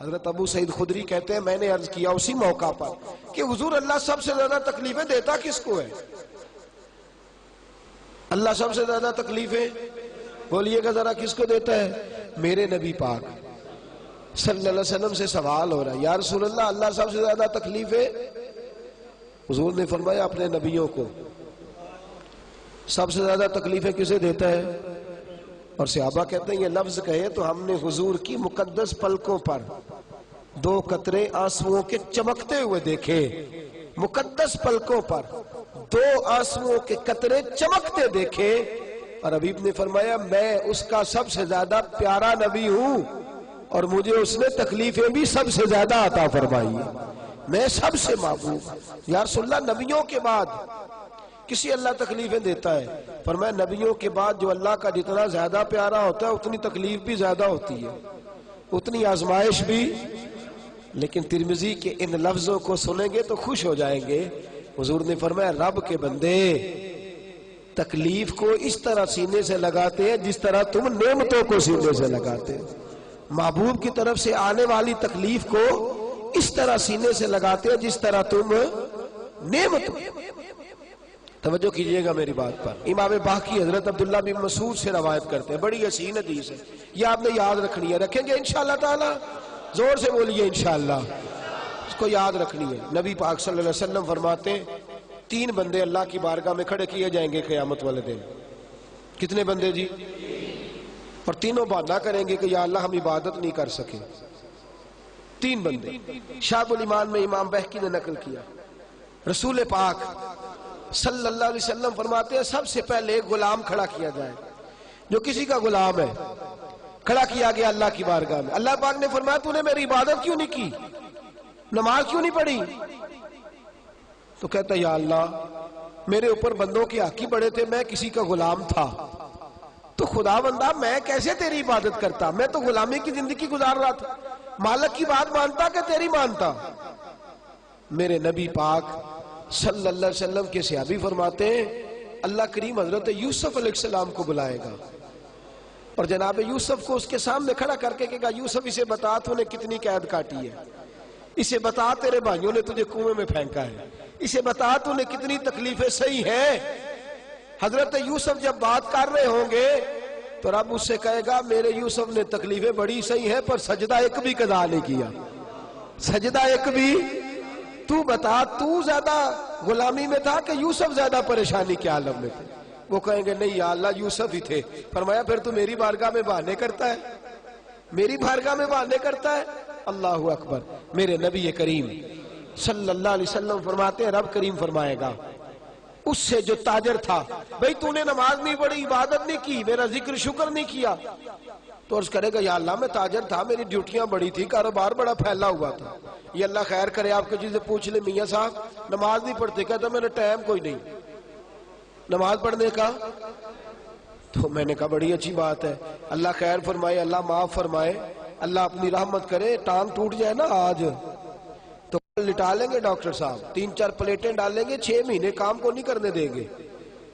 حضرت ابو سعید خدری کہتے ہیں میں نے عرض کیا اسی موقع پر کہ حضور اللہ سب سے زیادہ تکلیفیں دیتا کس کو ہے؟ اللہ سب سے زیادہ تکلیفیں بولیے گا ذرا کس کو دیتا ہے؟ میرے نبی پاک صلی اللہ علیہ وسلم سے سوال ہو رہا ہے یا رسول اللہ اللہ سب سے زیادہ تکلیفیں؟ حضور نے فرمایا اپنے نبیوں کو۔ سب سے زیادہ تکلیفیں کسے دیتا ہے؟ اور صحابہ کہتے ہیں یہ لفظ کہے تو ہم نے حضور کی مقدس پلکوں پر 2 قطرے آنسوؤں کے چمکتے ہوئے دیکھے، مقدس پلکوں پر 2 آنسوؤں کے قطرے چمکتے دیکھے، اور حبیب نے فرمایا میں اس کا سب سے زیادہ پیارا نبی ہوں اور مجھے اس نے تکلیفیں بھی سب سے زیادہ عطا فرمائی، میں سب سے محبوب۔ یا رسول اللہ نبیوں کے بعد کسی اللہ تکلیفیں دیتا ہے؟ فرمایا نبیوں کے بعد جو اللہ کا جتنا زیادہ پیارا ہوتا ہے اتنی تکلیف بھی زیادہ ہوتی ہے، اتنی آزمائش بھی۔ لیکن ترمذی کے ان لفظوں کو سنیں گے تو خوش ہو جائیں گے۔ حضور نے فرمایا رب کے بندے تکلیف کو اس طرح سینے سے لگاتے ہیں جس طرح تم نعمتوں کو سینے سے لگاتے ہیں، محبوب کی طرف سے آنے والی تکلیف کو اس طرح سینے سے لگاتے ہیں جس طرح تم نعمتوں۔ توجہ کیجئے گا میری بات پر۔ امام باقی حضرت عبداللہ بن مسعود سے روایت کرتے ہیں، بڑی حسین حدیث ہے، یہ آپ نے یاد رکھنی ہے۔ رکھیں گے انشاءاللہ تعالی؟ زور سے بولیے انشاءاللہ، اس کو یاد رکھنی ہے۔ نبی پاک صلی اللہ علیہ وسلم فرماتے ہیں 3 بندے اللہ کی بارگاہ میں کھڑے کیے جائیں گے قیامت والے دن۔ کتنے بندے جی؟ اور تینوں بہانہ کریں گے کہ یا اللہ ہم عبادت نہیں کر سکے۔ 3 بندے شعب الایمان میں امام بہقی نے نقل کیا۔ رسول پاک صلی اللہ علیہ وسلم فرماتے ہیں سب سے پہلے ایک غلام کھڑا کیا جائے، جو کسی کا غلام ہے، کھڑا کیا گیا اللہ کی بارگاہ میں۔ اللہ پاک نے فرمایا تو نے میری عبادت کیوں نہیں کی، نماز کیوں نہیں پڑھی؟ تو کہتا ہے یا اللہ میرے اوپر بندوں کے حق ہی بڑے تھے، میں کسی کا غلام تھا، تو خدا بندہ میں کیسے تیری عبادت کرتا؟ میں تو غلامی کی زندگی گزار رہا تھا، مالک کی بات مانتا کہ تیری مانتا؟ میرے نبی پاک صلی اللہ علیہ وسلم کے صحابی فرماتے ہیں اللہ کریم حضرت یوسف علیہ السلام کو بلائے گا اور جناب یوسف کو اس کے سامنے کھڑا کر کے کہے گا یوسف اسے بتا تو نے کتنی قید کاٹی ہے، اسے بتا تیرے بھائیوں نے تجھے کنویں میں پھینکا ہے، اسے بتا تو نے کتنی تکلیفیں سہی ہیں۔ حضرت یوسف جب بات کر رہے ہوں گے تو رب اس سے کہے گا میرے یوسف نے تکلیفیں بڑی سہی ہیں پر سجدہ ایک بھی قضا نہیں کیا، سجدہ ایک بھی۔ تو بتا تو زیادہ غلامی میں تھا کہ یوسف زیادہ پریشانی کے عالم میں تھے؟ وہ کہیں گے نہیں یا اللہ یوسف ہی تھے۔ فرمایا پھر تو میری بارگاہ میں بہانے کرتا ہے، میری بارگاہ میں بہانے کرتا ہے؟ اللہ اکبر۔ میرے نبی کریم صلی اللہ علیہ وسلم فرماتے ہیں رب کریم فرمائے گا اس سے جو تاجر تھا بھئی تو نے نماز نہیں پڑھی، عبادت نہیں کی، میرا ذکر شکر نہیں کیا، تو عرض کرے گا یا اللہ میں تاجر تھا، میری ڈیوٹیاں بڑی تھی، کاروبار بڑا پھیلا ہوا تھا، یہ اللہ خیر کرے آپ کو جسے پوچھ لے میاں صاحب نماز نہیں پڑھتے، کہتا میں نے ٹائم کوئی نہیں نماز پڑھنے کا۔ تو میں نے کہا بڑی اچھی بات ہے، اللہ خیر فرمائے، اللہ معاف فرمائے، اللہ اپنی رحمت کرے، ٹانگ ٹوٹ جائے نا آج تو لٹا لیں گے ڈاکٹر صاحب، 3-4 پلیٹیں ڈال لیں گے، 6 مہینے کام کو نہیں کرنے دیں گے،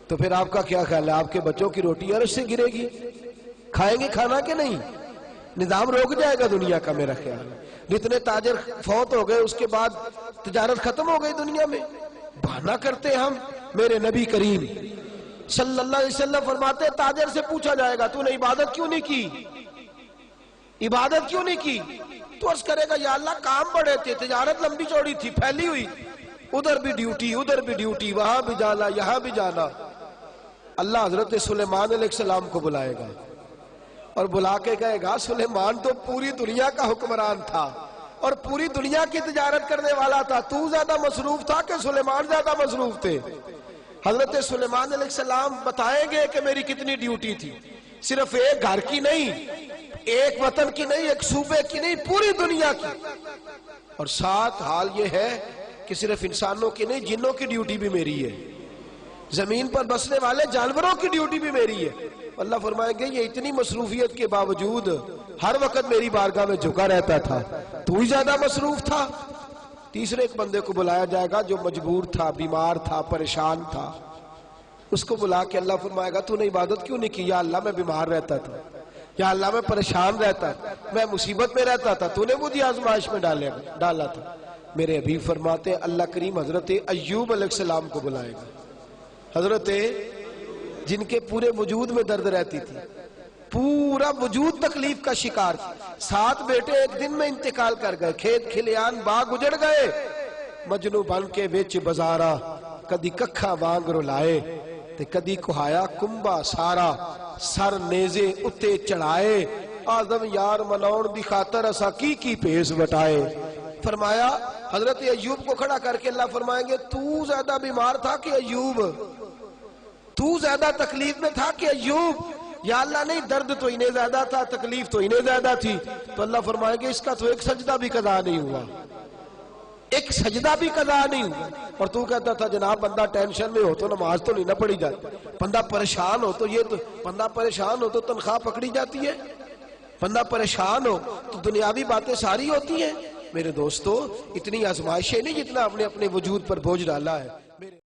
تو پھر آپ کا کیا خیال ہے آپ کے بچوں کی روٹی عرش سے گرے گی؟ کھائیں گے کھانا کہ نہیں؟ نظام روک جائے گا دنیا کا میرا خیال ہے۔ جتنے تاجر فوت ہو گئے اس کے بعد تجارت ختم ہو گئی دنیا میں، بہانہ کرتے ہم۔ میرے نبی کریم صلی اللہ علیہ وسلم فرماتے تاجر سے پوچھا جائے گا تو نے عبادت کیوں نہیں کی، عبادت کیوں نہیں کی؟ تو عرض کرے گا یا اللہ کام بڑے تھے، تجارت لمبی چوڑی تھی، پھیلی ہوئی، ادھر بھی ڈیوٹی ادھر بھی ڈیوٹی، وہاں بھی جانا یہاں بھی جانا۔ اللہ حضرت سلیمان علیہ السلام کو بلائے گا اور بلا کے کہے گا سلیمان تو پوری دنیا کا حکمران تھا اور پوری دنیا کی تجارت کرنے والا تھا، تو زیادہ مصروف تھا کہ سلیمان زیادہ مصروف تھے؟ حضرت سلیمان علیہ السلام بتائیں گے کہ میری کتنی ڈیوٹی تھی، صرف ایک گھر کی نہیں، ایک وطن کی نہیں، ایک صوبے کی نہیں، پوری دنیا کی۔ اور ساتھ حال یہ ہے کہ صرف انسانوں کی نہیں، جنوں کی ڈیوٹی بھی میری ہے، زمین پر بسنے والے جانوروں کی ڈیوٹی بھی میری ہے۔ اللہ فرمائیں گے یہ اتنی مصروفیت کے باوجود ہر وقت میری بارگاہ میں جھکا رہتا تھا، تو ہی زیادہ مصروف تھا۔ تیسرے ایک بندے کو بلایا جائے گا جو مجبور تھا، بیمار تھا، پریشان تھا، اس کو بلا کے اللہ فرمائے گا تو نے عبادت کیوں نہیں کی؟ یا اللہ میں بیمار رہتا تھا، یا اللہ میں پریشان رہتا، میں مصیبت میں رہتا تھا، تو نے مجھے آزمائش میں ڈالا تھا۔ میرے حبیب فرماتے ہیں اللہ کریم حضرت ایوب علیہ السلام کو بلائے گا، حضرت جن کے پورے وجود میں درد رہتی تھی، پورا وجود تکلیف کا شکار تھا، 7 بیٹے ایک دن میں انتقال کر گئے، کھیت کھلیان باغ اجڑ گئے، مجنو بن کے وچ بازارا، کدی ککھا وانگ رلائے تے کدی کہایا کمبا سارا، سر نیزے اتے چڑھائے، آدم یار مناؤن دی خاطر اسا کی پیس بٹائے۔ فرمایا حضرت ایوب کو کھڑا کر کے اللہ فرمائیں گے تو زیادہ بیمار تھا کہ ایوب؟ تو زیادہ تکلیف میں تھا کہ ایوب؟ یا اللہ نہیں، درد تو انہیں زیادہ تھا، تکلیف تو انہیں زیادہ تھی۔ تو اللہ فرمائیں گے اس کا تو ایک سجدہ بھی قضا نہیں ہوا، ایک سجدہ بھی قضا نہیں ہوا۔ اور تو کہتا تھا جناب بندہ ٹینشن میں ہو تو نماز تو نہیں نہ پڑھی جاتی، بندہ پریشان ہو تو تنخواہ پکڑی جاتی ہے، بندہ پریشان ہو تو دنیاوی باتیں ساری ہوتی ہیں۔ میرے دوستو اتنی آزمائشیں نہیں جتنا اپنے وجود پر بوجھ ڈالا ہے۔